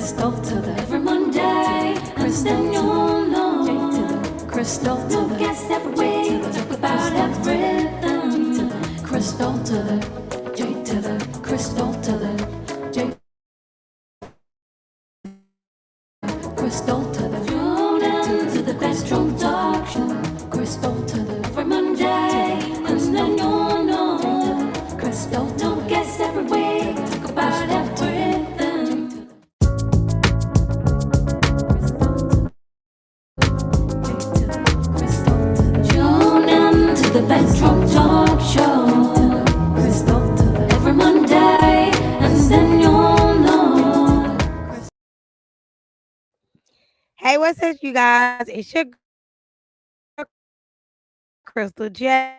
crystal to the every Monday, crystal then you'll know. J to the crystal to the guess every way, talk about everything. To the crystal to the J to the crystal to the J. Crystal to the tune in to the bedroom talk show. Crystal to the every Monday, and then you'll know. Crystal, don't guess every way, talk about everything. Tune in to the bedroom talk show. Crystal to the every Monday, and then you'll know. Hey, what's up, you guys? It's your girl, Crystal J.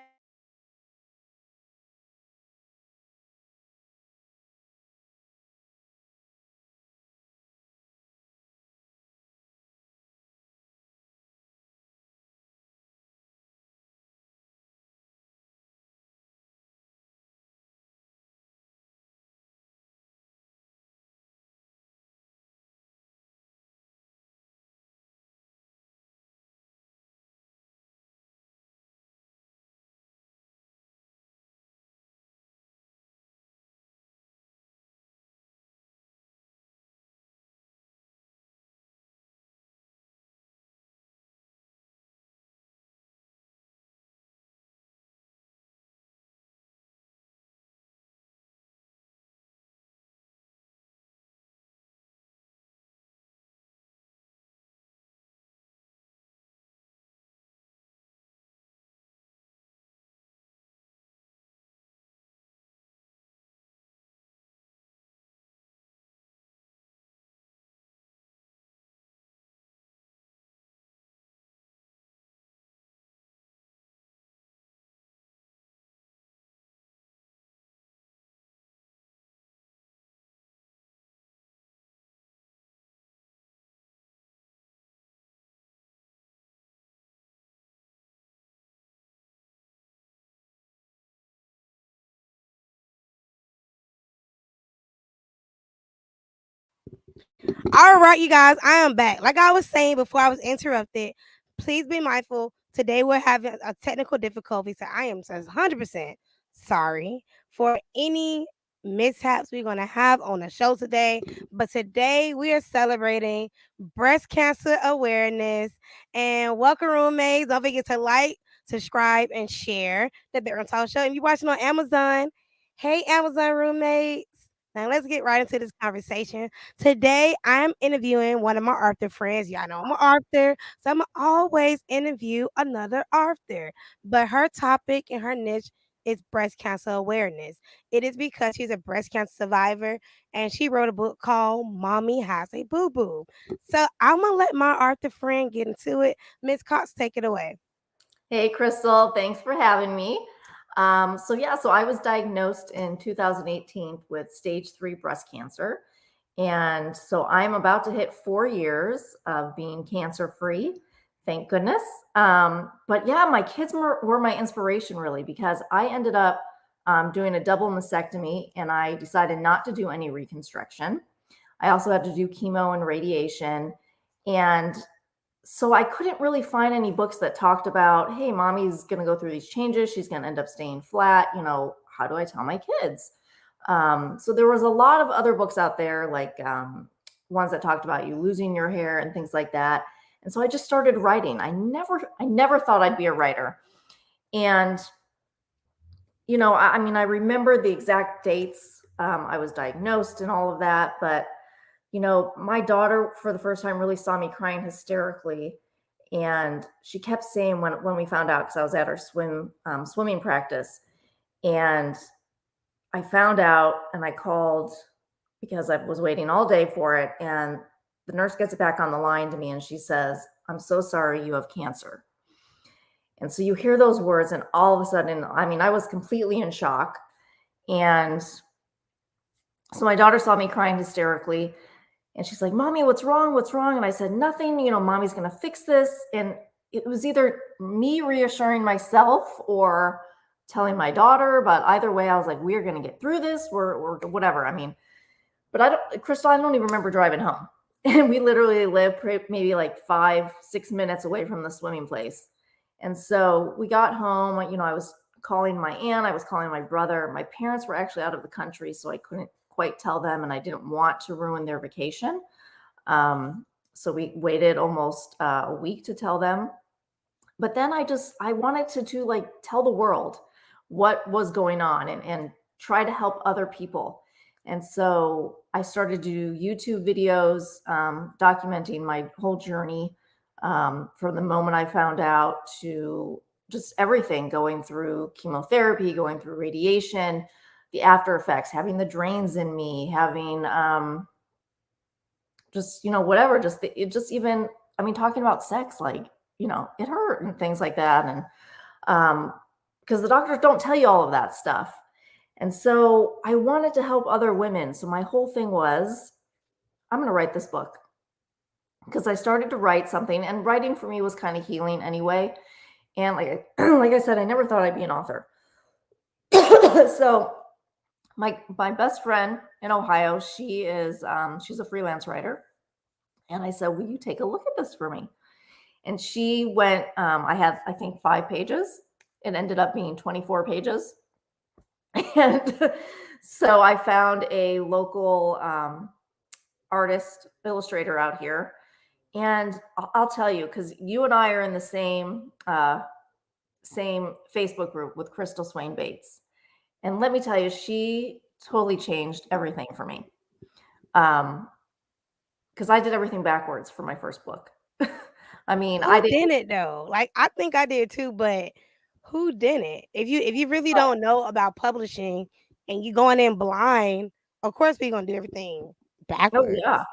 All right, you guys, I am back. Like I was saying before I was interrupted, please be mindful. Today we're having a technical difficulty, so I am just 100% sorry for any mishaps we're going to have on the show today. But today we are celebrating breast cancer awareness. And welcome, roommates. Don't forget to like, subscribe, and share the Bear and Talk Show. And you're watching on Amazon. Hey, Amazon roommates. Now let's get right into this conversation. Today, I'm interviewing one of my author friends. Y'all know I'm an author, so I'm always interview another author. But her topic and her niche is breast cancer awareness. It is because she's a breast cancer survivor and she wrote a book called Mommy Has a Boo Boo. So I'm gonna let my author friend get into it. Miss Cox, take it away. Hey, Crystal, thanks for having me. So I was diagnosed in 2018 with stage 3 breast cancer. And so I'm about to hit 4 years of being cancer free. Thank goodness. But yeah, my kids were my inspiration really, because I ended up doing a double mastectomy and I decided not to do any reconstruction. I also had to do chemo and radiation. And so I couldn't really find any books that talked about, hey, mommy's going to go through these changes. She's going to end up staying flat. How do I tell my kids? So there was a lot of other books out there, like ones that talked about you losing your hair and things like that. And so I just started writing. I never thought I'd be a writer. And, I remember the exact dates I was diagnosed and all of that, but my daughter for the first time really saw me crying hysterically. And she kept saying when we found out, because I was at her swimming practice, and I found out and I called because I was waiting all day for it. And the nurse gets back on the line to me and she says, "I'm so sorry, you have cancer." And so you hear those words and all of a sudden, I was completely in shock. And so my daughter saw me crying hysterically. And she's like, "Mommy, what's wrong? What's wrong?" And I said, "Nothing, mommy's going to fix this." And it was either me reassuring myself or telling my daughter, but either way, I was like, we're going to get through this. We're whatever. Crystal, I don't even remember driving home. And we literally lived maybe like 5-6 minutes away from the swimming place. And so we got home, I was calling my aunt, I was calling my brother. My parents were actually out of the country, so I couldn't quite tell them, and I didn't want to ruin their vacation. So we waited almost a week to tell them. But then I wanted to like tell the world what was going on, and try to help other people. And so I started to do YouTube videos, documenting my whole journey, from the moment I found out to just everything, going through chemotherapy, going through radiation, the after effects, having the drains in me, having just, whatever, it just even, I mean, talking about sex, like, it hurt and things like that. And because the doctors don't tell you all of that stuff. And so I wanted to help other women. So my whole thing was, I'm going to write this book, because I started to write something, and writing for me was kind of healing anyway. And like, like I said, I never thought I'd be an author. So my best friend in Ohio, she's a freelance writer. And I said, will you take a look at this for me? And she went, I had, I think, 5 pages. It ended up being 24 pages. And so I found a local artist, illustrator out here. And I'll tell you, because you and I are in the same Facebook group with Crystal Swain Bates. And let me tell you, she totally changed everything for me. Because I did everything backwards for my first book. I mean, Who didn't though? Like, I think I did too, but who didn't? If you really don't know about publishing and you going in blind, of course we're gonna do everything Oh, backwards. yeah.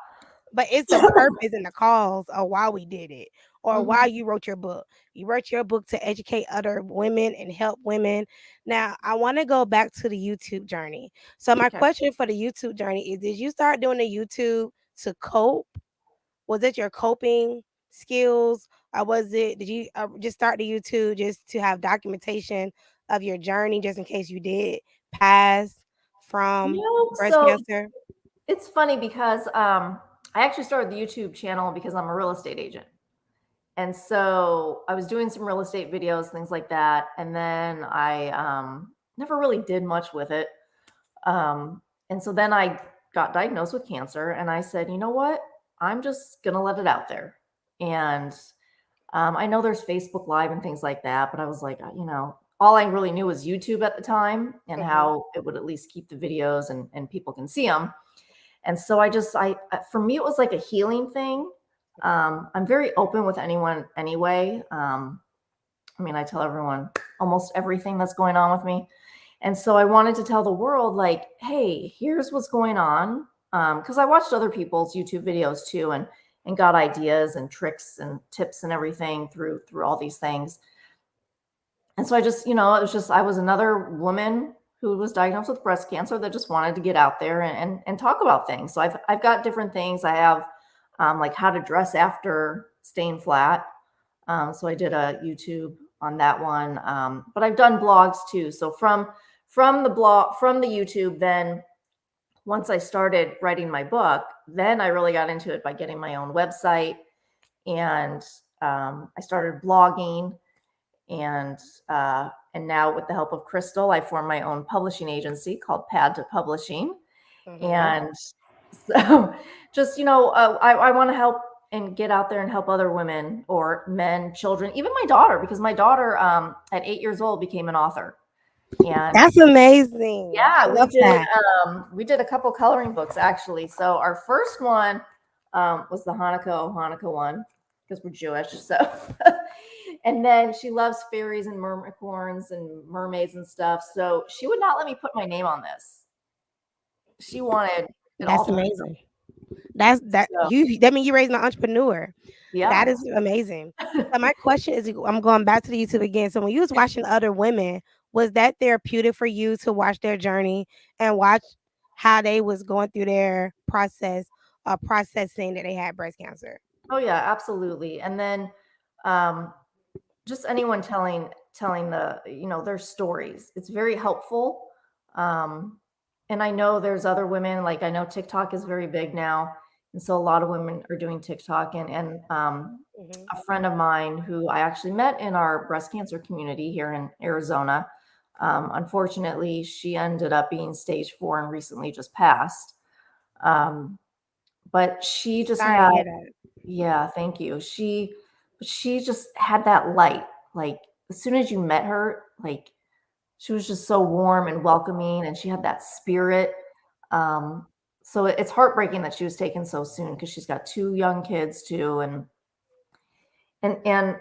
But it's the purpose and the cause of why we did it, or Mhm. why you wrote your book. You wrote your book to educate other women and help women. Now, I want to go back to the YouTube journey. So my Okay. question for the YouTube journey is, did you start doing the YouTube to cope? Was it your coping skills, or did you just start the YouTube just to have documentation of your journey, just in case you did pass from breast So cancer? it's funny because I actually started the YouTube channel because I'm a real estate agent. And so I was doing some real estate videos, things like that. And then I never really did much with it. And so then I got diagnosed with cancer, and I said, you know what? I'm just going to let it out there. And I know there's Facebook Live and things like that, but I was like, all I really knew was YouTube at the time, and Mhm. how it would at least keep the videos, and people can see them. And so for me, it was like a healing thing. I'm very open with anyone anyway. I mean, I tell everyone almost everything that's going on with me. And so I wanted to tell the world, like, hey, here's what's going on. Because I watched other people's YouTube videos too, and got ideas and tricks and tips and everything through all these things. And so I just, it was just, I was another woman who was diagnosed with breast cancer that just wanted to get out there and talk about things. So I've got different things. I have like how to dress after staying flat. So I did a YouTube on that one. But I've done blogs too. So from the YouTube, then once I started writing my book, then I really got into it by getting my own website, and I started blogging, and now with the help of Crystal, I formed my own publishing agency called Pad to Publishing. Mhm. And so just, I want to help and get out there and help other women or men, children, even my daughter, because my daughter at 8 years old became an author. And That's amazing. I yeah, love that. we did a couple coloring books actually. So our first one was the Hanukkah one, because we're Jewish. So and then she loves fairies and mermaids and mermaids and stuff. So she would not let me put my name on this. She wanted it all That's to amazing. So, That means you raised an entrepreneur. That yeah. is amazing. So my question is, I'm going back to the YouTube again. So when you was watching other women, was that therapeutic for you to watch their journey and watch how they was going through their processing that they had breast cancer? Oh yeah, absolutely. And then um just anyone telling their stories. It's very helpful. Um and I know there's other women, like I know TikTok is very big now, And so a lot of women are doing TikTok, and Mhm. a friend of mine who I actually met in our breast cancer community here in Arizona. Unfortunately, she ended up being stage 4 and recently just passed. But she just Sorry to had, hear that. yeah, thank you. She just had that light. Like as soon as you met her, like she was just so warm and welcoming, and she had that spirit. Um, so it's heartbreaking that she was taken so soon because she's got 2 young kids too, and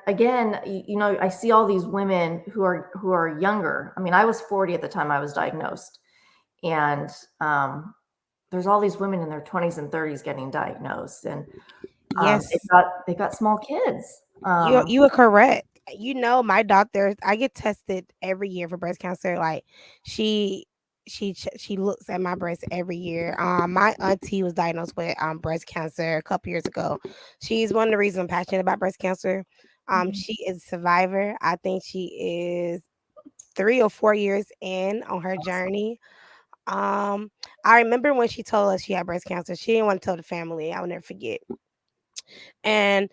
again, you know, I see all these women who are younger. I mean, I was 40 at the time I was diagnosed, and there's all these women in their 20s and 30s getting diagnosed, and Yes, they got small kids. you are correct. You know, my doctor, I get tested every year for breast cancer. Like she she looks at my breast every year. My auntie was diagnosed with breast cancer a couple years ago. She's one of the reasons I'm passionate about breast cancer. Mhm. She is a survivor. I think she is 3 or 4 years in on her journey. Um, I remember when she told us she had breast cancer. She didn't want to tell the family. I will never forget. And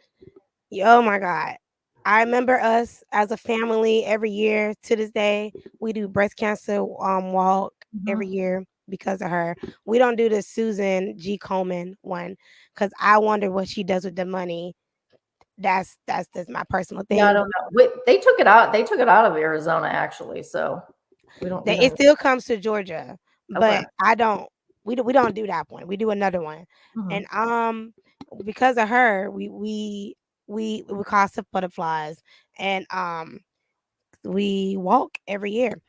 oh my God. I remember us as a family every year to this day. We do breast cancer walk every Mhm. year because of her. We don't do the Susan G. Komen one because I wonder what she does with the money. That's just my personal Yeah, I thing. don't know. Wait, they took it out. They took it out of Arizona actually, so we That it don't. still comes to Georgia, Okay. but I don't. We don't do that one. We do another one, and Mhm. because of her, we call stuff butterflies, and we walk every year.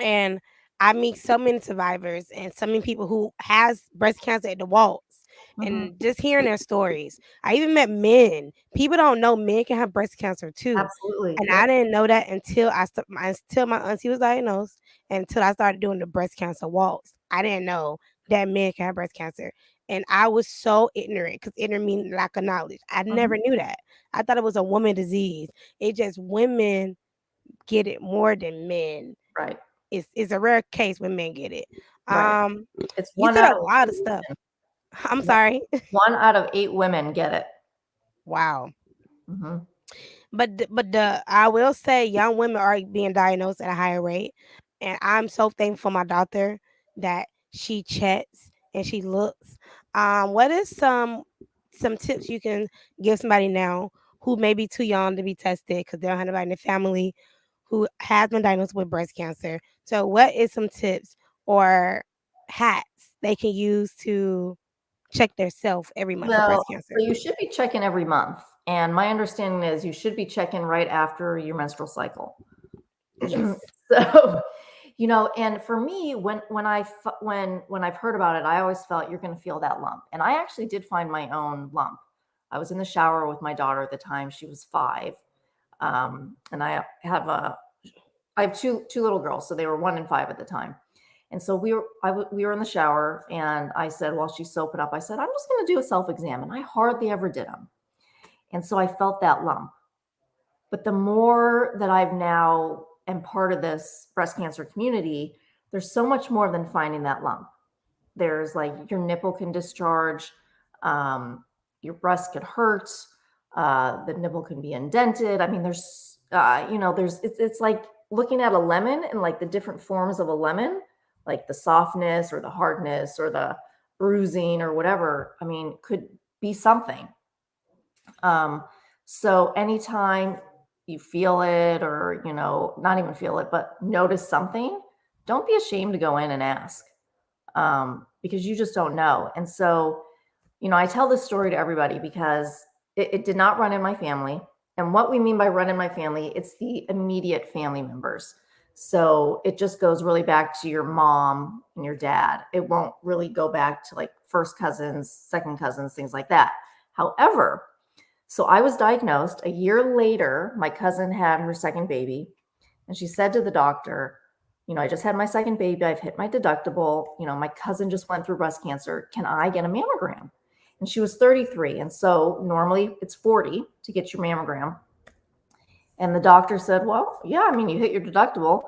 And I meet so many survivors and so many people who has breast cancer at the walks, Mhm. and just hearing their stories. I even met men. People don't know men can have breast cancer too, Absolutely. and Yep. I didn't know that until my auntie was diagnosed, and until I started doing the breast cancer walks. I didn't know that men can have breast cancer, and I was so ignorant because ignorant means lack of knowledge. I Mhm. never knew that. I thought it was a woman disease. It just women get it more than men. Right. It's a rare case when men get it. Right. Um, It's you one said out a of lot of 8 stuff. women. I'm One sorry. one out of 8 women get it. Wow. Mhm. But I will say young women are being diagnosed at a higher rate, and I'm so thankful for my doctor that she checks and she looks. What is some tips you can give somebody now who may be too young to be tested because they don't have anybody in the family who has been diagnosed with breast cancer? So, what is some tips or hacks they can use to check their self every month for Well, breast so cancer? you should be checking every month, and my understanding is you should be checking right after your menstrual cycle. Yes. So, you know, and for me, when I've heard about it, I always felt you're going to feel that lump, and I actually did find my own lump. I was in the shower with my daughter at the time; she was 5, and I have two little girls, so they were 1 and 5 at the time. And so we were in the shower, and I said, while she's soaping up, I said, I'm just going to do a self exam, and I hardly ever did them. And so I felt that lump. But the more that I've now am part of this breast cancer community, there's so much more than finding that lump. There's like your nipple can discharge, your breast could hurt, the nipple can be indented. I mean, there's, you know, it's like looking at a lemon and like the different forms of a lemon, like the softness or the hardness or the bruising or whatever. I mean, could be something. Um, so anytime you feel it or, you know, not even feel it, but notice something, don't be ashamed to go in and ask because you just don't know. And so, you know, I tell this story to everybody because it did not run in my family. And what we mean by run in my family, it's the immediate family members. So it just goes really back to your mom and your dad. It won't really go back to like first cousins, second cousins, things like that. However, so I was diagnosed a year later. My cousin had her second baby, and she said to the doctor, you know, I just had my second baby. I've hit my deductible. You know, my cousin just went through breast cancer. Can I get a mammogram? And she was 33. And so normally it's 40 to get your mammogram. And the doctor said, well, yeah, I mean, you hit your deductible.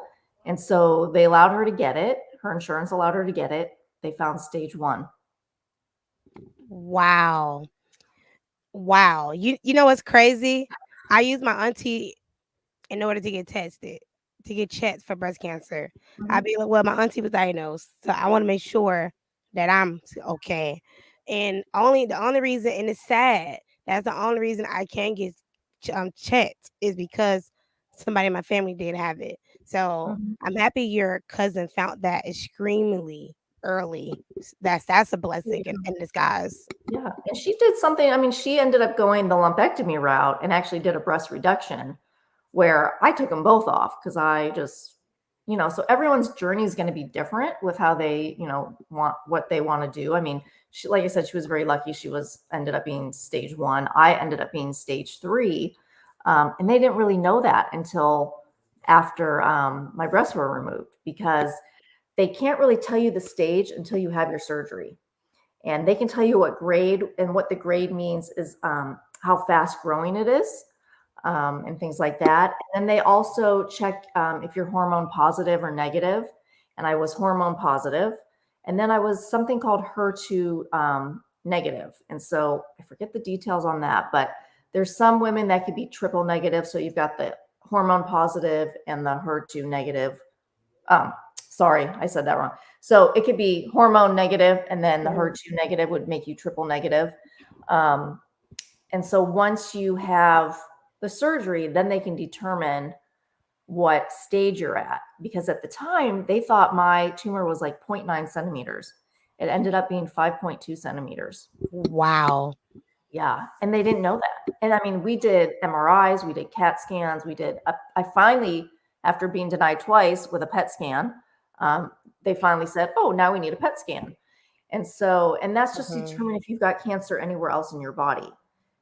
And so they allowed her to get it. Her insurance allowed her to get it. They found stage 1. Wow. Wow. You know what's crazy? I use my auntie in order to get tested, to get checked for breast cancer. I'd Mhm. be like, well, my auntie was diagnosed, so I want to make sure that I'm okay. And the only reason, and it's sad, that's the only reason I can get checked is because somebody in my family did have it. So Mhm. I'm happy your cousin found that extremely early. That's a blessing in disguise. Yeah, and she did something. I mean, she ended up going the lumpectomy route and actually did a breast reduction where I took them both off because I just, so everyone's journey is going to be different with how they, want what they want to do. I mean, she, like I said, she was very lucky. She ended up being stage 1. I ended up being stage 3. And they didn't really know that until after my breasts were removed because they can't really tell you the stage until you have your surgery. And they can tell you what grade, and what the grade means is how fast growing it is, and things like that. And then they also check if you're hormone positive or negative. And I was hormone positive. And then I was something called HER2 negative. And so I forget the details on that, but there's some women that could be triple negative. So you've got the hormone positive and the HER2 negative. Sorry, I said that wrong. So it could be hormone negative, and then the HER2 negative would make you triple negative. Um, and so once you have the surgery, then they can determine what stage you're at. Because at the time, they thought my tumor was like 0.9 centimeters. It ended up being 5.2 centimeters. Wow. Yeah. And they didn't know that. And I mean, we did MRIs, we did CAT scans, I finally, after being denied twice with a PET scan, they finally said, oh, now we need a PET scan. And that's just to determine if you've got cancer anywhere else in your body.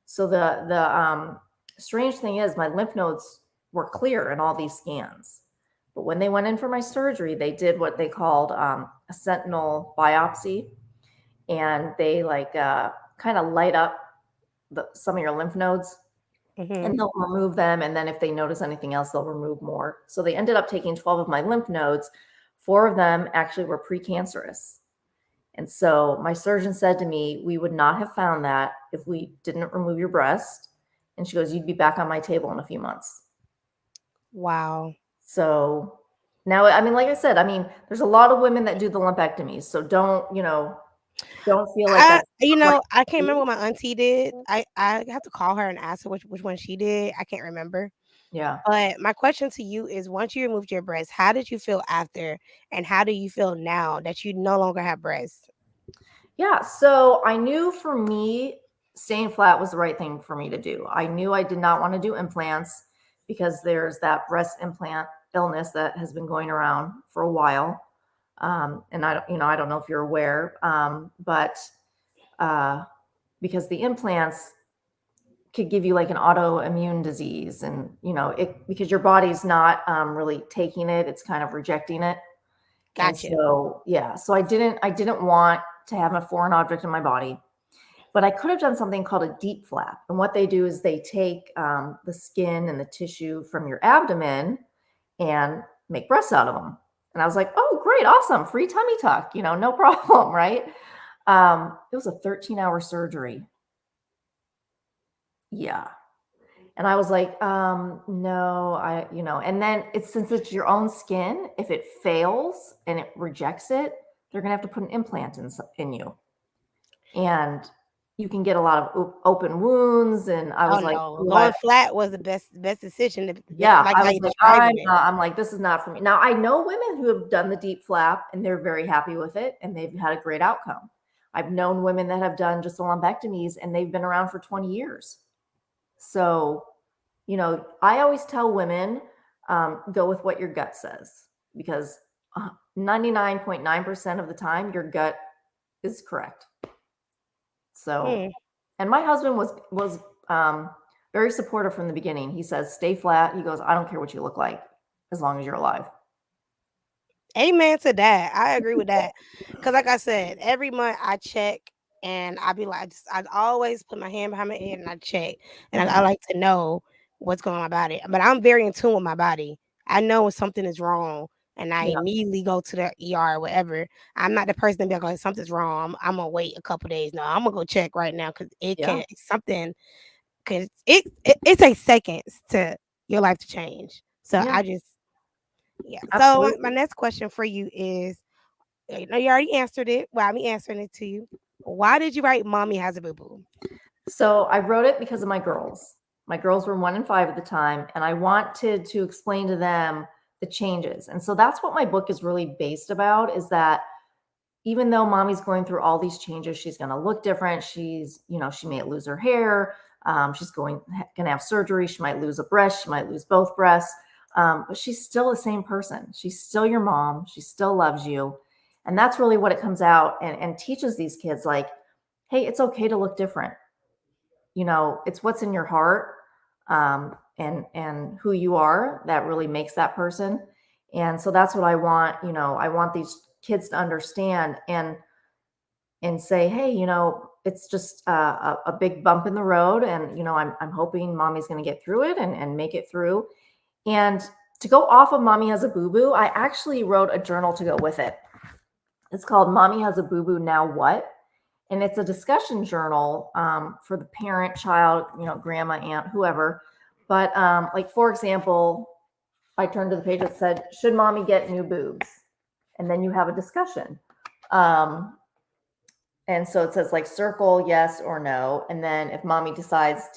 So the strange thing is my lymph nodes were clear in all these scans. But when they went in for my surgery, they did what they called a sentinel biopsy. And they kind of light up some of your lymph nodes, Mm-hmm. and they'll remove them. And then if they notice anything else, they'll remove more. So they ended up taking 12 of my lymph nodes. 4 of them actually were precancerous. And so my surgeon said to me, we would not have found that if we didn't remove your breast. And she goes, you'd be back on my table in a few months. Wow. So now, I mean, like I said, I mean, there's a lot of women that do the lumpectomy. So don't feel like that's I can't remember what my auntie did. I have to call her and ask her which one she did. I can't remember. yeah. But my question to you is, once you removed your breast, how did you feel after, and how do you feel now that you no longer have breasts? Yeah, so I knew for me, staying flat was the right thing for me to do. I knew I did not want to do implants because there's that breast implant illness that has been going around for a while. And I don't know if you're aware, but uh, because the implants could give you like an autoimmune disease, and because your body's not really taking it, it's kind of rejecting it. And Gotcha. so, yeah, so I didn't want to have a foreign object in my body, but I could have done something called a deep flap. And what they do is they take the skin and the tissue from your abdomen and make breasts out of them. And I was like, oh, great, awesome, free tummy tuck, no problem, right? It was a 13-hour surgery. Yeah. And I was like, no, and then since it's your own skin, if it fails and it rejects it, they're going to have to put an implant in you. And you can get a lot of open wounds. And I Oh was like, no, what? going flat was the best decision. Yeah, Like I how was you like, describing it. I'm like, this is not for me. Now I know women who have done the deep flap and they're very happy with it and they've had a great outcome. I've known women that have done just lumpectomies and they've been around for 20 years. So, I always tell women, go with what your gut says, because 99.9% of the time your gut is correct. So, Hmm. and my husband was very supportive from the beginning. He says, stay flat. He goes, I don't care what you look like as long as you're alive. Amen to that. I agree with that. Cause like I said, every month I check and I be like, I always put my hand behind my head and I check, and I like to know what's going on about it. But I'm very in tune with my body. I know when something is wrong, and I Yeah. immediately go to the ER or whatever. I'm not the person to be like, something's wrong. I'm gonna wait a couple days. No, I'm gonna go check right now because it Yeah. can something because it takes seconds to your life to change. So Yeah. I just yeah. So my Absolutely. next question for you is, you already answered it. Well, me answering it to you. Why did you write "Mommy Has a Boo Boo"? So I wrote it because of my girls. My girls were 1 and 5 at the time, and I wanted to explain to them the changes. And so that's what my book is really based about, is that even though mommy's going through all these changes, she's going to look different. She's, she may lose her hair. She's going to have surgery. She might lose a breast. She might lose both breasts. But she's still the same person. She's still your mom. She still loves you. And that's really what it comes out and teaches these kids, like, hey, it's okay to look different. It's what's in your heart, and who you are that really makes that person. And so that's what I want. I want these kids to understand and say, hey, it's just a big bump in the road, and I'm hoping mommy's going to get through it and make it through. And to go off of Mommy Has a Boo Boo, I actually wrote a journal to go with it. It's called Mommy Has a Boo Boo, Now What? And it's a discussion journal for the parent, child, grandma, aunt, whoever. But like, for example, I turned to the page that said, should mommy get new boobs? And then you have a discussion. And so it says, like, circle yes or no. And then if mommy decides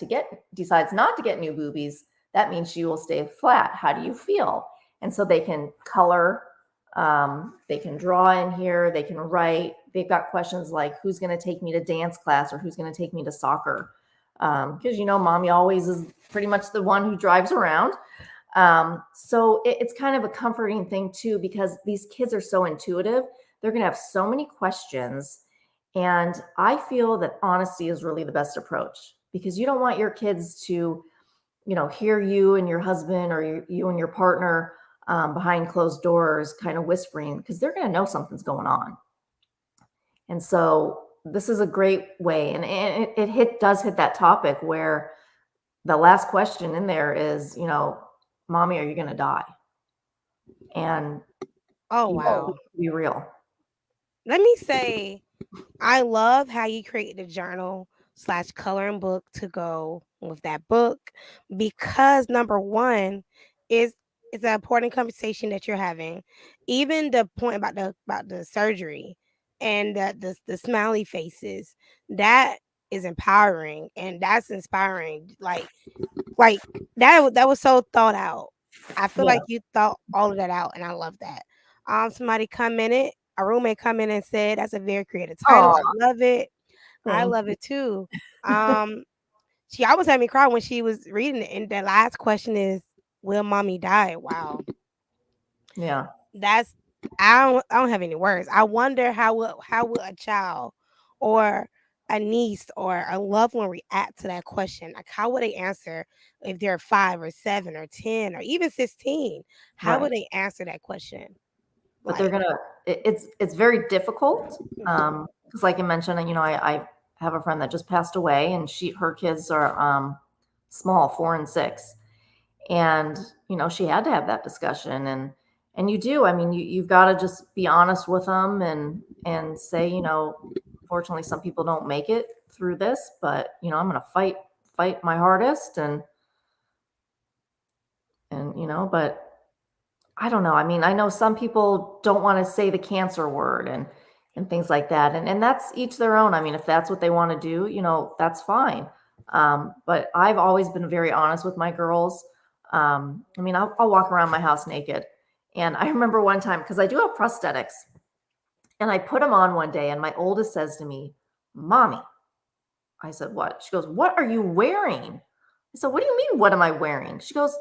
not to get new boobies, that means she will stay flat. How do you feel? And so they can color, they can draw in here, they can write. They've got questions like, who's going to take me to dance class, or who's going to take me to soccer? Because mommy always is pretty much the one who drives around. So it's kind of a comforting thing too, because these kids are so intuitive. They're going to have so many questions. And I feel that honesty is really the best approach, because you don't want your kids to, hear you and your husband, or you and your partner behind closed doors kind of whispering, because they're going to know something's going on. And so this is a great way. And it does hit that topic where the last question in there is, mommy, are you going to die? And Oh wow. be real. Let me say, I love how you created a journal / coloring book to go with that book, because number one is it's an important conversation that you're having. Even the point about the surgery and the smiley faces, that is empowering and that's inspiring. Like that was so thought out. I feel Yeah. like you thought all of that out, and I love that. Somebody commented, a roommate commented and said, "That's a very creative title. Oh, I love it. I thank love you. it too." Um, she almost had me cry when she was reading it. And the last question is, "Will mommy die?" Wow, Yeah. that's I don't have any words. I wonder how will a child or a niece or a loved one react to that question? Like, how would they answer if they're 5 or 7 or 10 or even 16? How Right. would they answer that question? But they're Like, gonna it's very difficult. Because like I mentioned, I have a friend that just passed away, and her kids are small, 4 and 6. And she had to have that discussion. And you do, I mean, you've got to just be honest with them and say, fortunately some people don't make it through this, but I'm gonna fight my hardest. And but I don't know. I mean, I know some people don't want to say the cancer word and things like that. And that's each their own. I mean, if that's what they want to do, that's fine. But I've always been very honest with my girls. I mean, I'll walk around my house naked. And I remember one time, because I do have prosthetics, and I put them on one day, and my oldest says to me, "Mommy," I said, "What?" She goes, "What are you wearing?" I said, "What do you mean, what am I wearing?" She goes,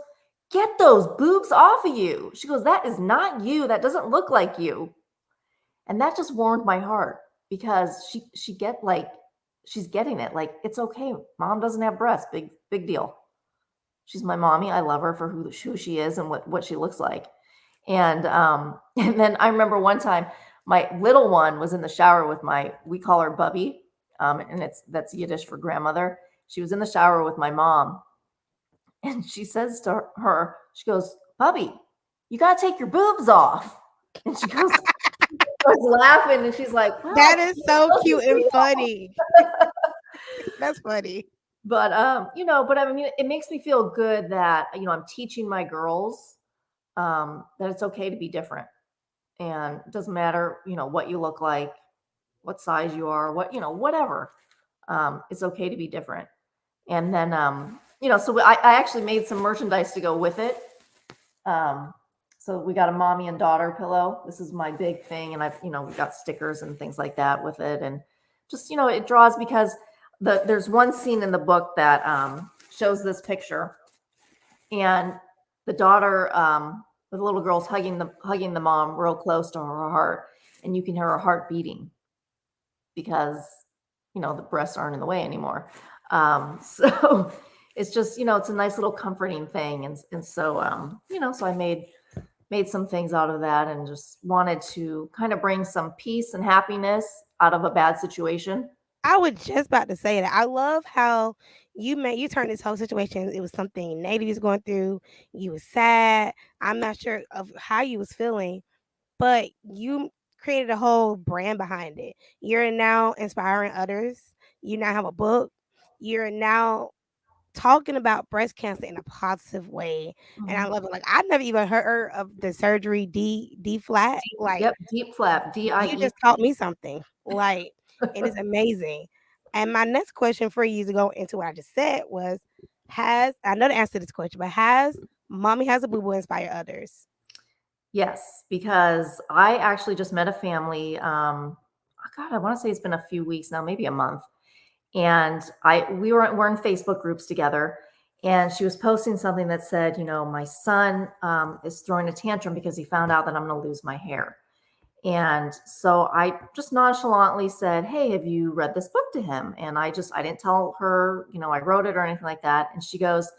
"Get those boobs off of you." She goes, "That is not you. That doesn't look like you." And that just warmed my heart, because she's getting it. Like, it's okay. Mom doesn't have breasts. Big deal. She's my mommy. I love her for who she is and what she looks like. And and then I remember one time my little one was in the shower with we call her Bubby, and that's Yiddish for grandmother. She was in the shower with my mom, and she says to her, she goes, "Bubby, you got to take your boobs off. And she goes, starts laughing, and she's like, well, That is so cute and funny. That's funny. But but I mean, it makes me feel good that I'm teaching my girls that it's okay to be different, and it doesn't matter what you look like, what size you are, whatever. It's okay to be different. And then so I actually made some merchandise to go with it. So we got a mommy and daughter pillow. This is my big thing, and we got stickers and things like that with it, and just it draws because there's one scene in the book that shows this picture, and the daughter, the little girl's hugging the mom real close to her heart, and you can hear her heart beating because the breasts aren't in the way anymore. So it's just it's a nice little comforting thing, and so so I made some things out of that, and just wanted to kind of bring some peace and happiness out of a bad situation. I was just about to say that. I love how you turned this whole situation. It was something negative you was going through. You was sad. I'm not sure of how you was feeling, but you created a whole brand behind it. You're now inspiring others. You now have a book. You're now talking about breast cancer in a positive way, and I Mhm. love it. Like I never even heard of the surgery D flat. Like Yep, deep flap, you DIE. just taught me something. Like it is amazing. And my next question for you to go into what I just said was, has I know the answer to this question, but has mommy has a boo boo inspire others? Yes, because I actually just met a family. God, I want to say it's been a few weeks now, maybe a month. And we're in Facebook groups together, and she was posting something that said, my son is throwing a tantrum because he found out that I'm going to lose my hair. And so I just nonchalantly said, hey, have you read this book to him? And I didn't tell her, I wrote it or anything like that. And she goes,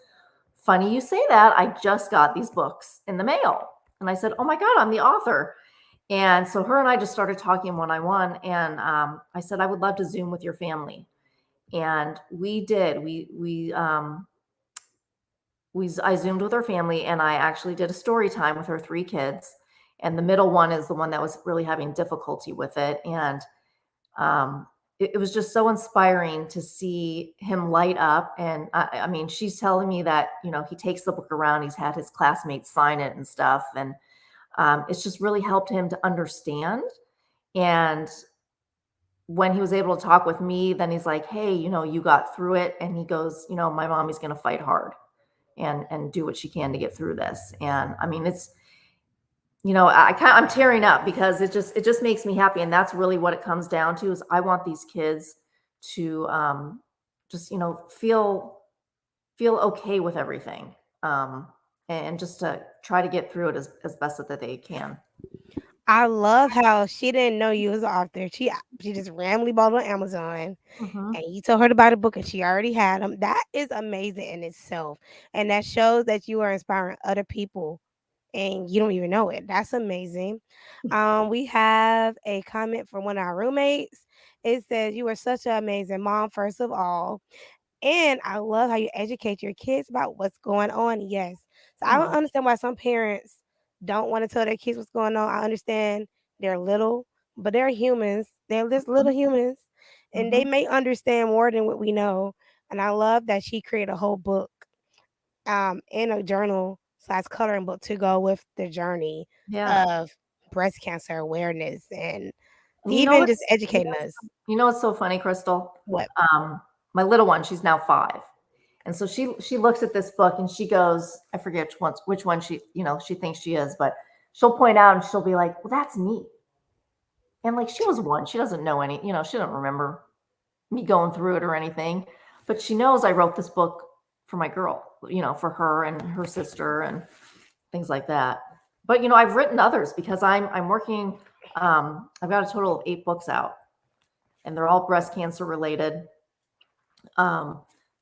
funny you say that. I just got these books in the mail. And I said, oh my God, I'm the author. And so her and I just started talking one on one. And I said, I would love to Zoom with your family. And we did. I Zoomed with her family, and I actually did a story time with her 3 kids. And the middle one is the one that was really having difficulty with it. And it was just so inspiring to see him light up. And I mean, she's telling me that, he takes the book around, he's had his classmates sign it and stuff. And it's just really helped him to understand. And when he was able to talk with me, then he's like, hey, you got through it. And he goes, my mommy's going to fight hard and do what she can to get through this. And I mean, it's, I'm tearing up because it just makes me happy. And that's really what it comes down to is I want these kids to just, feel okay with everything. And just to try to get through it as best that they can. I love how she didn't know you was an author. She just randomly bought it on Amazon, Mhm. and you told her to buy the book, and she already had them. That is amazing in itself, and that shows that you are inspiring other people, and you don't even know it. That's amazing. We have a comment from one of our roommates. It says, "You are such an amazing mom, first of all. And I love how you educate your kids about what's going on." Yes. So I don't Aw. understand why some parents don't want to tell their kids what's going on. I understand they're little, but they're humans. They're just little humans, and they Mhm. may understand more than what we know. And I love that she created a whole book, and a journal slash coloring book to go with the journey Yeah. of breast cancer awareness and And even just educating us. what's so funny, Crystal? What? Um, my little one, she's now 5. And so she looks at this book and she goes, I forget which one she thinks she is, but she'll point out and she'll be like, well, that's me. And like she was 1, she doesn't know she doesn't remember me going through it or anything, but she knows I wrote this book for my girl, for her and her sister and things like that. But I've written others because I'm working. I've got a total of 8 books out, and they're all breast cancer related.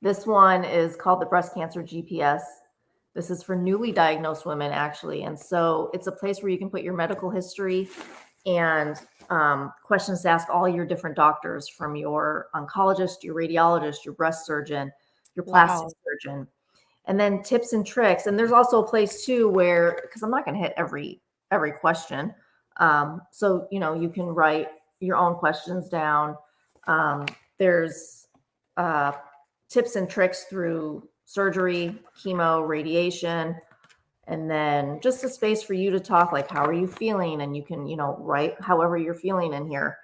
This one is called the Breast Cancer GPS. This is for newly diagnosed women, actually. And so it's a place where you can put your medical history and questions to ask all your different doctors, from your oncologist, your radiologist, your breast surgeon, your plastic Wow. surgeon. and then tips and tricks. And there's also a place too where, because I'm not going to hit every question. So, you can write your own questions down. There's tips and tricks through surgery, chemo, radiation, and then just a space for you to talk, like, how are you feeling? And you can, write however you're feeling in here.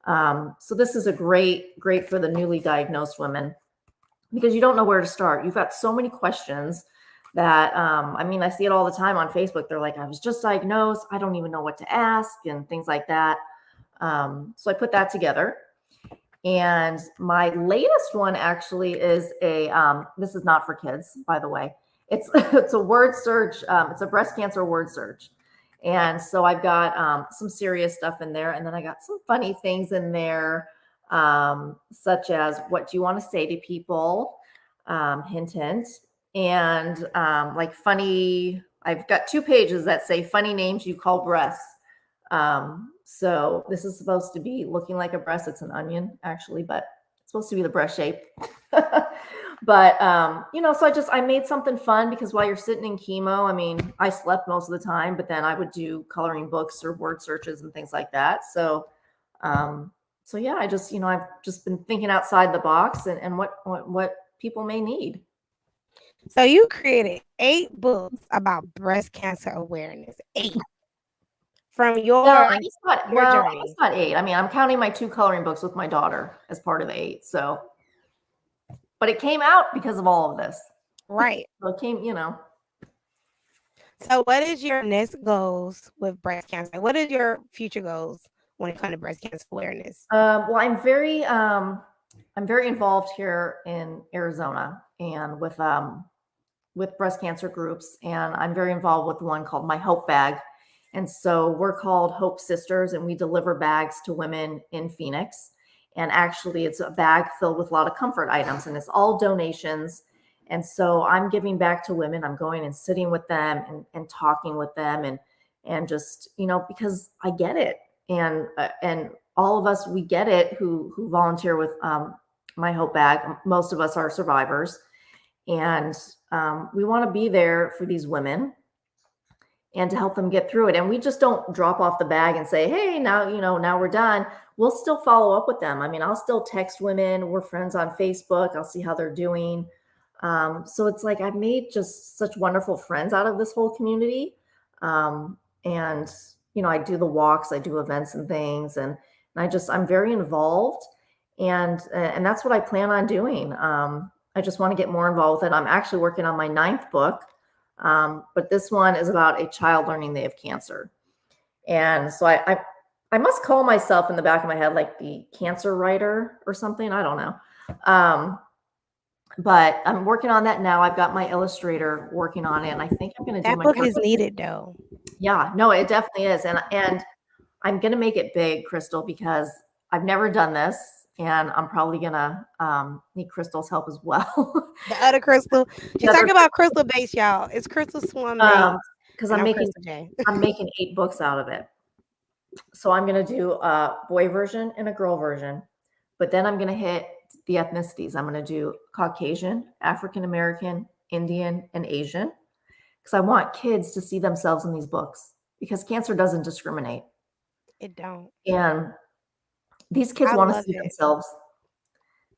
So this is a great for the newly diagnosed women, because you don't know where to start. You've got so many questions that, I see it all the time on Facebook. They're like, I was just diagnosed, I don't even know what to ask, and things like that. So I put that together. And my latest one actually is this is not for kids, by the way. It's a word search. It's a breast cancer word search. And so I've got some serious stuff in there. And then I got some funny things in there, such as, what do you want to say to people? Hint, hint. And like funny, I've got 2 pages that say funny names you call breasts. So this is supposed to be looking like a breast. It's an onion, actually, but it's supposed to be the breast shape. But, so I made something fun, because while you're sitting in chemo, I slept most of the time, but then I would do coloring books or word searches and things like that. So, yeah, I've just been thinking outside the box and what people may need. So you created 8 books about breast cancer awareness. 8. From your journey. It's not 8. I'm counting my 2 coloring books with my daughter as part of the 8. So, but it came out because of all of this. Right. So it came, So what is your next goals with breast cancer? What is your future goals when it comes to breast cancer awareness? Well, I'm very involved here in Arizona, and with breast cancer groups, and I'm very involved with one called My Hope Bag. And so we're called Hope Sisters, and we deliver bags to women in Phoenix. And actually, it's a bag filled with a lot of comfort items, and it's all donations. And so I'm giving back to women. I'm going and sitting with them and talking with them, and just, because I get it. And all of us, we get it, who volunteer with My Hope Bag. Most of us are survivors. And we want to be there for these women and to help them get through it. And we just don't drop off the bag and say, hey, now we're done. We'll still follow up with them. I'll still text women. We're friends on Facebook. I'll see how they're doing. So it's like, I've made just such wonderful friends out of this whole community. And, I do the walks, I do events and things, and I'm very involved. And that's what I plan on doing. I just want to get more involved with it. I'm actually working on my 9th book. But this one is about a child learning they have cancer. And so I must call myself, in the back of my head, like the cancer writer or something. I don't know. But I'm working on that now. I've got my illustrator working on it, and I think I'm going to do that book is needed, though. Yeah, no, it definitely is. And I'm going to make it big, Crystal, because I've never done this. And I'm probably going to need Crystal's help as well. The other Crystal. She's talking about Crystal Base, y'all. It's Crystal Swan Base. Because I'm making 8 books out of it. So I'm going to do a boy version and a girl version. But then I'm going to hit the ethnicities. I'm going to do Caucasian, African American, Indian, and Asian. Because I want kids to see themselves in these books. Because cancer doesn't discriminate. It don't. And these kids want to see themselves.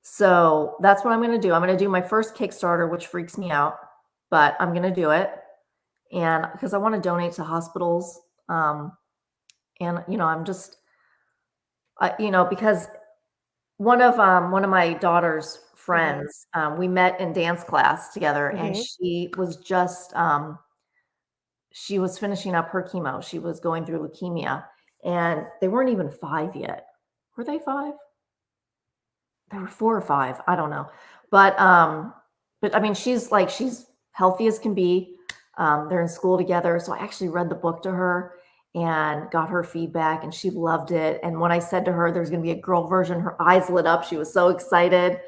So that's what I'm going to do. I'm going to do my first Kickstarter, which freaks me out, but I'm going to do it. And because I want to donate to hospitals. And, I'm just, because one of my daughter's friends, we met in dance class together, and she was just, she was finishing up her chemo. She was going through leukemia, and they weren't even 5 yet. Were they 5? They were 4 or 5. I don't know. But she's healthy as can be. They're in school together. So I actually read the book to her and got her feedback, and she loved it. And when I said to her, there's going to be a girl version, her eyes lit up. She was so excited.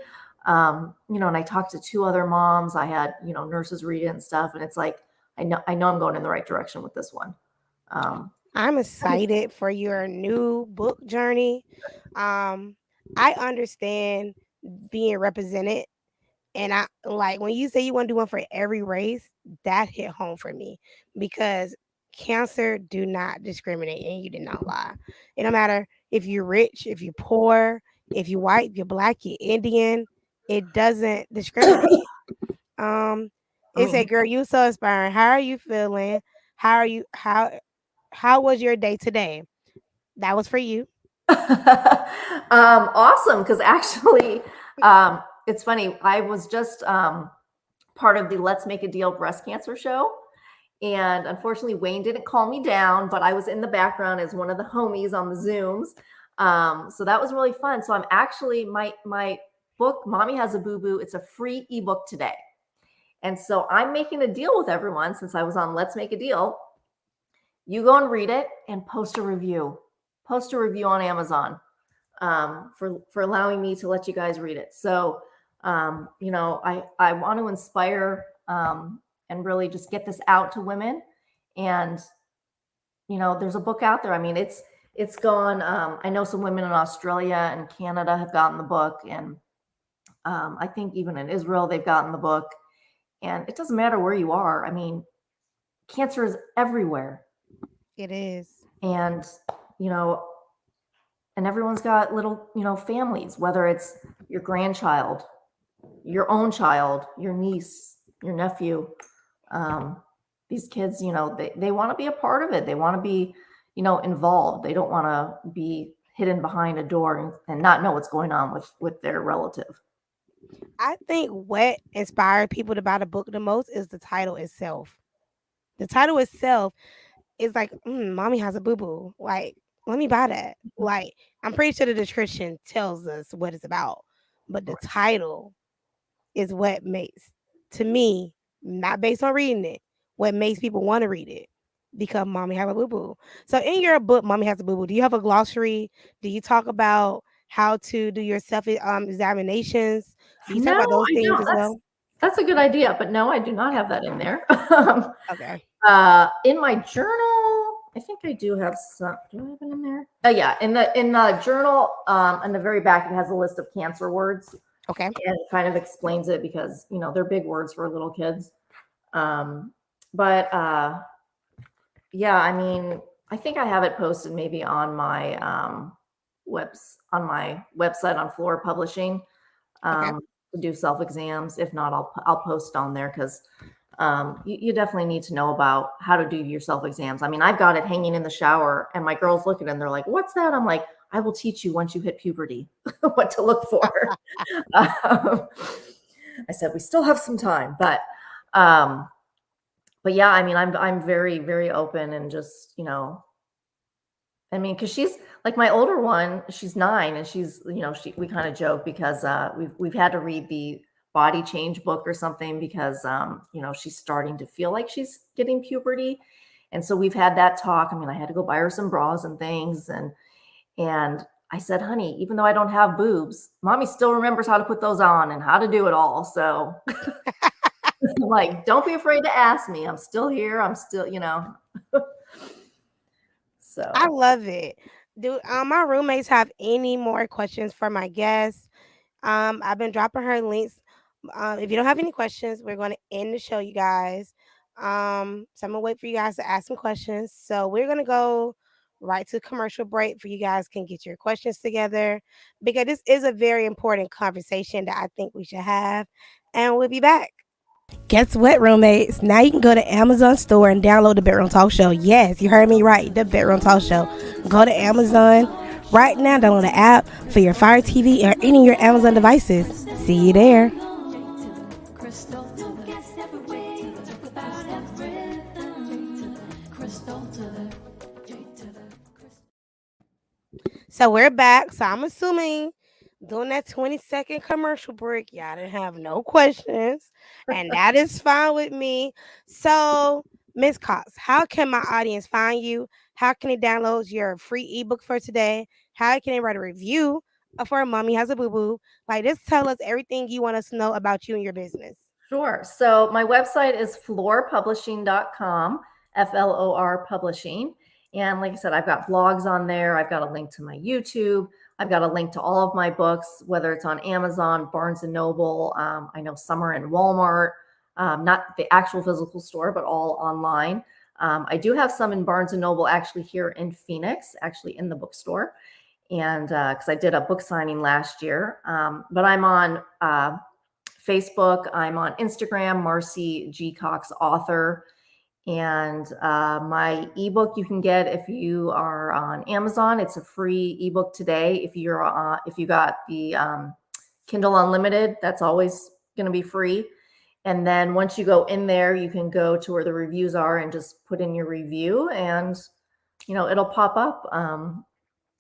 And I talked to 2 other moms. I had, nurses read it and stuff. And it's like, I know I'm going in the right direction with this one. I'm excited for your new book journey. I understand being represented And I like when you say you want to do one for every race, that hit home for me because cancer do not discriminate, and you did not lie. It don't matter if you're rich, if you're poor, if you're white, if you're black, you're Indian. It doesn't discriminate. Um, I it mean, said, "Girl, you so inspiring. How are you feeling? How are you? How was your day today?" That was for you. awesome. Because actually, it's funny. I was just part of the Let's Make a Deal breast cancer show. And unfortunately, Wayne didn't call me down, but I was in the background as one of the homies on the Zooms. So that was really fun. So I'm actually my book, Mommy Has a Boo Boo. It's a free ebook today. And so I'm making a deal with everyone since I was on Let's Make a Deal. You go and read it and post a review. Post a review on Amazon for allowing me to let you guys read it. So I want to inspire and really just get this out to women. And there's a book out there. I mean, it's gone. I know some women in Australia and Canada have gotten the book, and I think even in Israel they've gotten the book. And it doesn't matter where you are. I mean, cancer is everywhere, It is. and you know, and everyone's got little families. Whether it's your grandchild, your own child, your niece, your nephew. These kids, they want to be a part of it. They want to be, involved. They don't want to be hidden behind a door and not know what's going on with their relative. I think what inspired people to buy the book the most is the title itself. The title itself is like, "Mommy has a boo boo." Like, let me buy that. Like, I'm pretty sure the description tells us what it's about, but the title is what makes, to me, not based on reading it, what makes people want to read it. Because Mommy have a boo boo. So in your book, Mommy Has a Boo Boo, do you have a glossary? Do you talk about how to do your self examinations? Do you talk No, about those I things don't. as well? That's a good idea, but no, I do not have that in there. Okay. In my journal, I think I do have some. Do I have it in there? Oh yeah, in the journal, on the very back, it has a list of cancer words, Okay. and it kind of explains it because they're big words for little kids. But yeah, I mean, I think I have it posted maybe on my on my website on Floor Publishing Okay. to do self exams. If not, I'll post on there because you definitely need to know about how to do your self exams. I mean, I've got it hanging in the shower, and my girls look at it and they're like, "What's that?" I'm like, "I will teach you once you hit puberty what to look for." Um, I said we still have some time, um, but yeah, I mean, I'm very very open and just I mean, because she's like my older one, she's 9, and she's we kind of joke because we've had to read the body change book or something because she's starting to feel like she's getting puberty, and so we've had that talk. I mean, I had to go buy her some bras and things, and I said, honey, even though I don't have boobs, mommy still remembers how to put those on and how to do it all. So like, don't be afraid to ask me. I'm still here. I'm still, I so love it. Do my roommates have any more questions for my guests? I've been dropping her links. If you don't have any questions, we're going to end the show, you guys. So I'm gonna wait for you guys to ask some questions. So we're gonna go right to commercial break for you guys can get your questions together because this is a very important conversation that I think we should have, and we'll be back. Guess what, roommates? Now you can go to Amazon store and download the Bedroom Talk Show. Yes, you heard me right. The Bedroom Talk Show. Go to Amazon right now. Download the app for your Fire TV or any of your Amazon devices. See you there. Crystal to the guess every way to talk about everything. Crystal to the J to the crystal. So we're back. So I'm assuming during that 20-second commercial break, y'all didn't have no questions, and that is fine with me. So, Miss Cox, how can my audience find you? How can they download your free ebook for today? How can they write a review for Mommy Has a Boo Boo? Like, just tell us everything you want us to know about you and your business. sure. So my website is floorpublishing.com, FLOR Publishing. And like I said, I've got blogs on there. I've got a link to my YouTube. I've got a link to all of my books, whether it's on Amazon, Barnes and Noble. I know some are in Walmart, not the actual physical store, but all online. I do have some in Barnes and Noble actually here in Phoenix, actually in the bookstore. And because I did a book signing last year, but I'm on Facebook, I'm on Instagram, Marci G. Cox author. And my ebook you can get if you are on Amazon. It's a free ebook today. If you got the Kindle Unlimited, that's always going to be free. And then once you go in there, you can go to where the reviews are and just put in your review, and it'll pop up.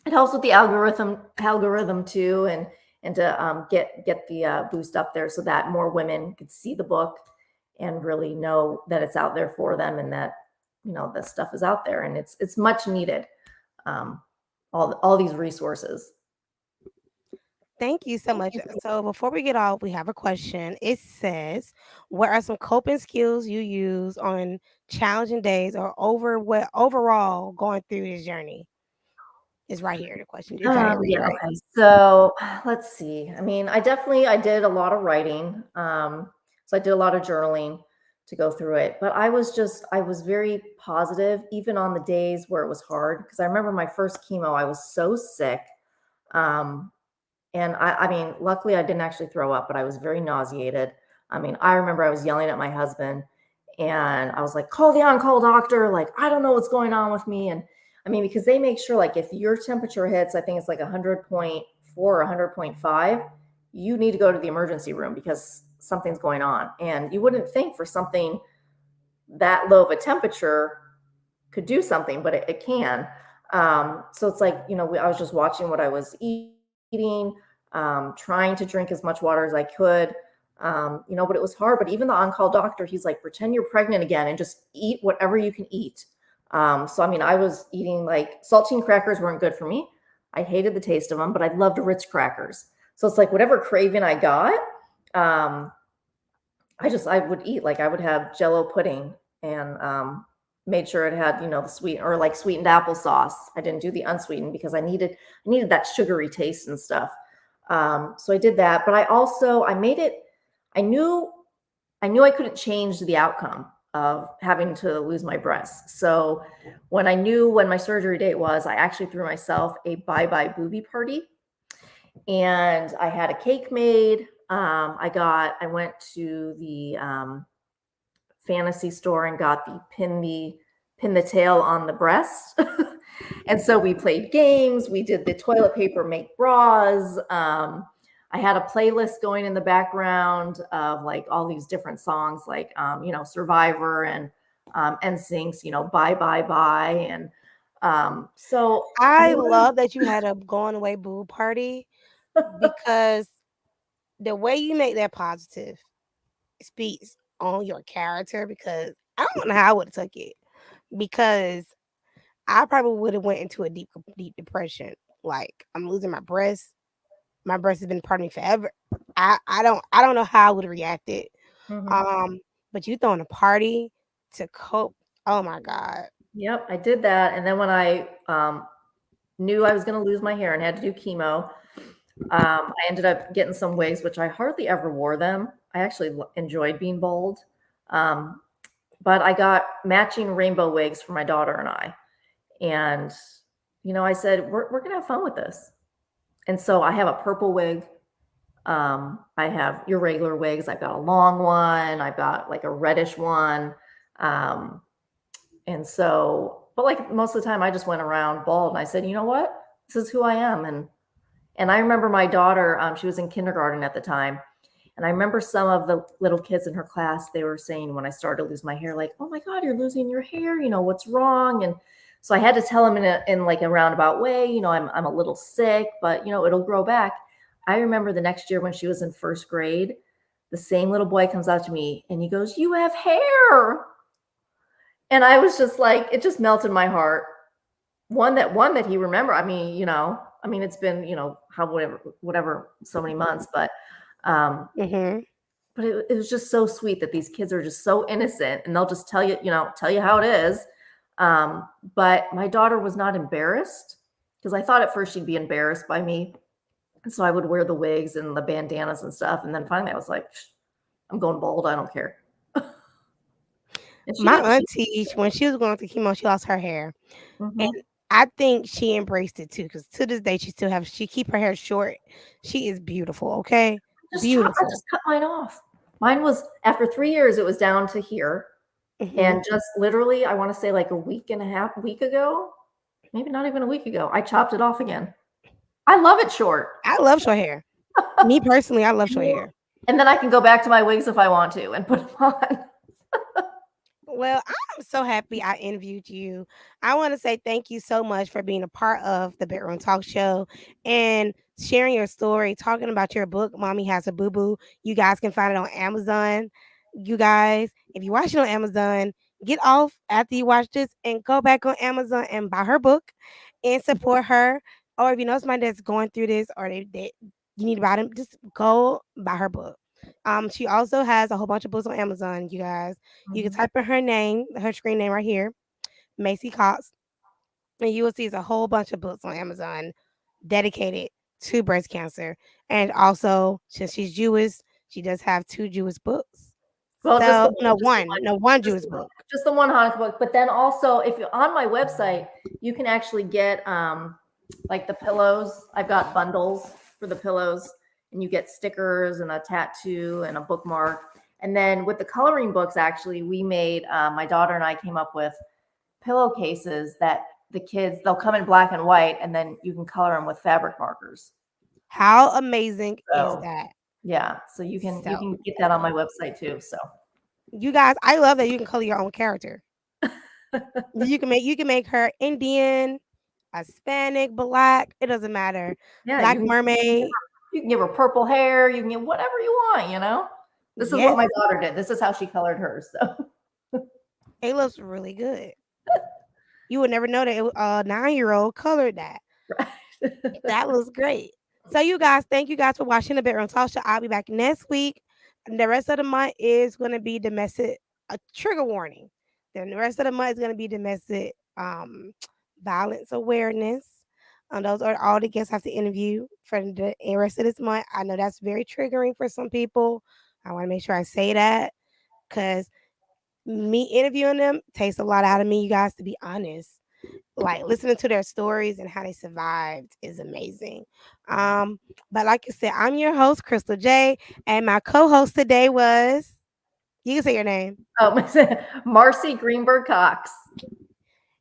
It helps with the algorithm too, and to get the boost up there so that more women could see the book and really know that it's out there for them, and that this stuff is out there, and it's much needed. All these resources. Thank you so much. So before we get off, we have a question. It says, "What are some coping skills you use on challenging days or overall going through this journey?" Is right here the question. If I didn't read it right. Okay. So let's see. I mean, I did a lot of writing. So I did a lot of journaling to go through it. But I was very positive, even on the days where it was hard. Because I remember my first chemo, I was so sick. And I mean, luckily I didn't actually throw up, but I was very nauseated. I mean, I remember I was yelling at my husband, and I was like, call the on-call doctor. Like, I don't know what's going on with me. And I mean, because they make sure, like, if your temperature hits, I think it's like 100.4 or 100.5, you need to go to the emergency room because something's going on. And you wouldn't think for something that low of a temperature could do something, but it can. So it's like, I was just watching what I was eating, trying to drink as much water as I could, but it was hard. But even the on-call doctor, he's like, pretend you're pregnant again and just eat whatever you can eat. So, I mean, I was eating, like, saltine crackers weren't good for me. I hated the taste of them, but I loved Ritz crackers. So it's like whatever craving I got, I would eat. Like, I would have Jell-O pudding, and made sure it had, the sweet, or like sweetened applesauce. I didn't do the unsweetened because I needed that sugary taste and stuff. So I did that, but I knew I couldn't change the outcome of having to lose my breasts. So when I knew when my surgery date was, I actually threw myself a bye-bye boobie party, and I had a cake made. I went to the fantasy store and got the pin the tail on the breast. And so we played games. We did the toilet paper make bras. I had a playlist going in the background of, like, all these different songs, like, Survivor and NSYNC's, Bye, Bye, Bye. And so I love that you had a going away boob party, because the way you make that positive speaks on your character, because I don't know how I would have took it, because I probably would have went into a deep depression. Like, I'm losing my breast. My breast has been part of me forever. I don't know how I would have reacted. But you throwing a party to cope. Oh my God. Yep, I did that. And then when I knew I was going to lose my hair and had to do chemo, I ended up getting some wigs, which I hardly ever wore them. I actually enjoyed being bald. But I got matching rainbow wigs for my daughter and I. And, I said, we're going to have fun with this. And so I have a purple wig. I have your regular wigs. I've got a long one. I've got, like, a reddish one. And so, but, like, most of the time I just went around bald, and I said, you know what? This is who I am. And I remember my daughter, she was in kindergarten at the time. And I remember some of the little kids in her class, they were saying when I started to lose my hair, like, oh my God, you're losing your hair. What's wrong? And so I had to tell them in like a roundabout way, I'm a little sick, but it'll grow back. I remember the next year when she was in first grade, the same little boy comes out to me and he goes, you have hair. And I was just like, it just melted my heart. One that he remembered. I mean, it's been, whatever, so many months, but but it was just so sweet that these kids are just so innocent, and they'll just tell you how it is. But my daughter was not embarrassed. because I thought at first she'd be embarrassed by me. And so I would wear the wigs and the bandanas and stuff. And then finally I was like, I'm going bald. I don't care. My auntie, when she was going through chemo, she lost her hair. And I think she embraced it too, because to this day she keep her hair short. She is beautiful, okay? Beautiful. I just cut mine off. Mine was after 3 years, it was down to here. And just literally, I want to say like a week ago, maybe not even a week ago, I chopped it off again. I love it short. I love short hair. Me personally, I love short hair. And then I can go back to my wigs if I want to and put them on. Well, I'm so happy I interviewed you. I want to say thank you so much for being a part of the Bedroom Talk Show and sharing your story, talking about your book, Mommy Has a Boo Boo. You guys can find it on Amazon. You guys, if you watch it on Amazon, get off after you watch this and go back on Amazon and buy her book and support her. Or if you know somebody that's going through this or they you need to buy them, just go buy her book. She also has a whole bunch of books on Amazon, you guys. You can type in her name, her screen name right here, Marci Cox, and you will see it's a whole bunch of books on Amazon dedicated to breast cancer. And also, since she's Jewish, she does have 2 Jewish books. Well, So one Jewish book. Just the one Hanukkah book. But then also, if you're on my website, you can actually get like the pillows. I've got bundles for the pillows, and you get stickers and a tattoo and a bookmark. And then with the coloring books, actually, we made my daughter and I came up with pillowcases that the kids, they'll come in black and white, and then you can color them with fabric markers. How amazing is that? Yeah, so you can get that on my website too. So you guys, I love that you can color your own character. you can make her Indian, Hispanic, black. It doesn't matter. Yeah, Black mermaid. You can give her purple hair. You can get whatever you want. You know, this is what my daughter did. This is how she colored hers. So it looks really good. You would never know that a 9-year-old colored that. Right. That looks great. So you guys, thank you guys for watching the Bedroom Talk Show. I'll be back next week. And the rest of the month is going to be domestic, a trigger warning. Then the rest of the month is going to be domestic violence awareness. Those are all the guests I have to interview for the rest of this month. I know that's very triggering for some people. I want to make sure I say that because me interviewing them takes a lot out of me, you guys, to be honest. Like listening to their stories and how they survived is amazing. But like I said, I'm your host, Crystal J, and my co-host today was, you can say your name. Oh, Marci Greenberg Cox.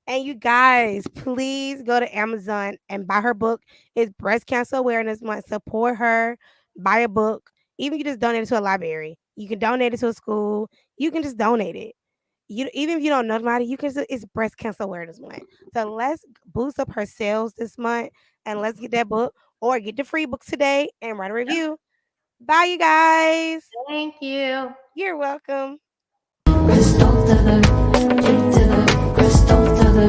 And you guys, please go to Amazon and buy her book. It's Breast Cancer Awareness Month. Support her. Buy a book. Even if you just donate it to a library. You can donate it to a school. You can just donate it. Even if you don't know about it, it's Breast Cancer Awareness Month. So let's boost up her sales this month and let's get that book or get the free book today and write a review. Bye, you guys. Thank you. You're welcome.